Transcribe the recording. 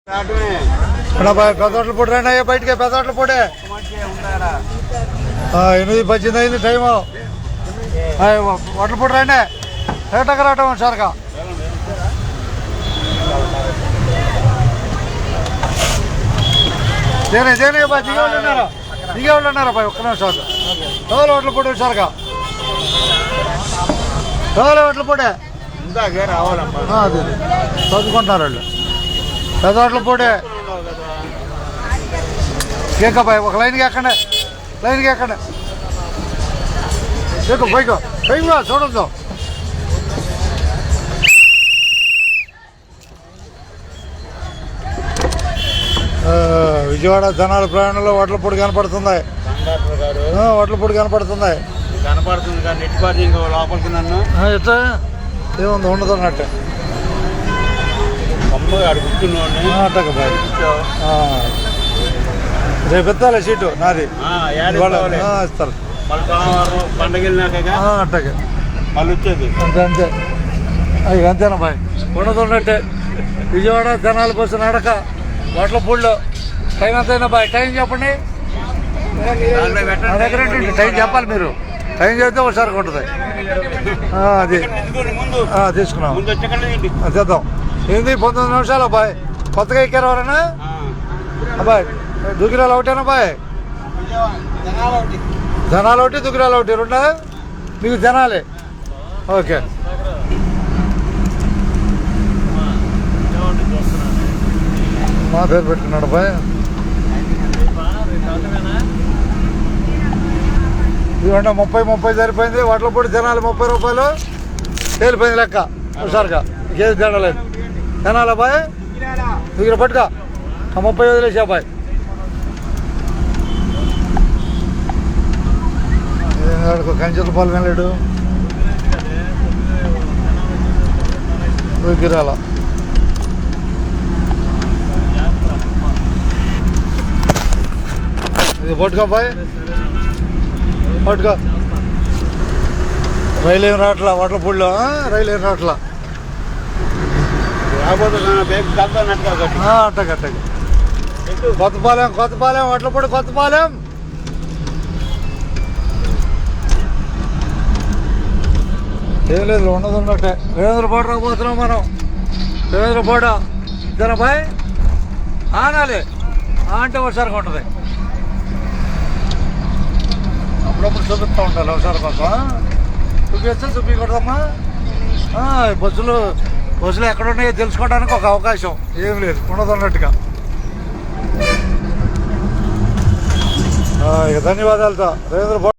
పెద్దోట్ల పూట రండి అయ్యా, బయటికి పెద్దోట్ల పూటే 8:18 అయింది టైము. వడ్ల పూట రండి, రేటగా రావటం సార్గా. దేనే దిగే వాళ్ళు ఉన్నారా బాయ్, ఒక్క నిమిషం ఎవరు వడ్ల పూట సార్గా, ఎవరు వడ్ల పూటే అదే చదువుకుంటున్నారు వాళ్ళు. పెద్దోట్ల పూటే ఇంకా బాయ్, ఒక లైన్కి ఎక్కండి, లైన్కి ఎక్కండి, పైకి పైకి చూడద్దు. విజయవాడ జనాల ప్రయాణంలో వడ్ల పొడి కనపడుతుంది, వడ్ల పొడి కనపడుతుంది. ఎట్లా ఏముంది ఉండదు అన్నట్టు అట్టక బాయ్. రేపు ఎత్తాలి సీటు నాది, ఇస్తారు అట్టకే మళ్ళీ వచ్చేది. అంతే అంతే అవి అంతేనా బాయ్, ఉండదు ఉన్నట్టే. విజయవాడ జనాల కోసం నడక వడ్ల పూడిలో. టైం ఎంతైనా బాయ్, టైం చెప్పండి. నా దగ్గర టైం చెప్పాలి మీరు, టైం చెప్తే ఒకసారి ఉంటుంది. అది తీసుకున్నాం, చేద్దాం. ఏంది 19 నిమిషాలు అబ్బాయి, కొత్తగా ఎక్కారు ఎవరైనా అబ్బాయి? దుగ్గిరాలు ఒకటేనా బాయ్? జనాలు ఒకటి దుగ్గిరాలు ఒకటి రెండా? మీకు జనాలే, ఓకే. మా పేరు పెట్టుకున్నాడు బాయ్. ఇవ్వండి 30 సరిపోయింది. వడ్ల పొడి జనాలు 30 రూపాయలు తేలిపోయింది లెక్క హుషారుగా, ఇంకేది తినలేదు. తినాలా బాయ్? దగ్గర పట్టుగా 30 వదిలేసా బాయ్. కంచెల పాలు వెళ్ళాడు గిరాల. ఇది పట్టుకో బాయ్, పట్టుకో. రైలు ఏం రావట్లా వడ్ల పొడిలో, రైలు ఏం రావట్లా. అట్టగట్టగ కొత్తపాలెం వడ్ల పొడి కొత్తపాలెం. ఏం లేదు, ఉండదు ఉన్నట్టే. రేవేంద్రపాట రాబోతున్నాం మనం. రేవేంద్రపాట ఇద్దరు బాయ్ ఆనాలి అంటే ఒకసారిగా ఉంటుంది. అప్పుడప్పుడు చూపిస్తూ ఉంటాను ఒకసారి కోసం. చూపించకూడదమ్మా. బస్సులు ఎక్కడ ఉన్నాయో తెలుసుకోవడానికి ఒక అవకాశం. ఏం లేదు, ఉండదు అన్నట్టుగా. ఇక ధన్యవాదాలతో రేవేంద్రపాట.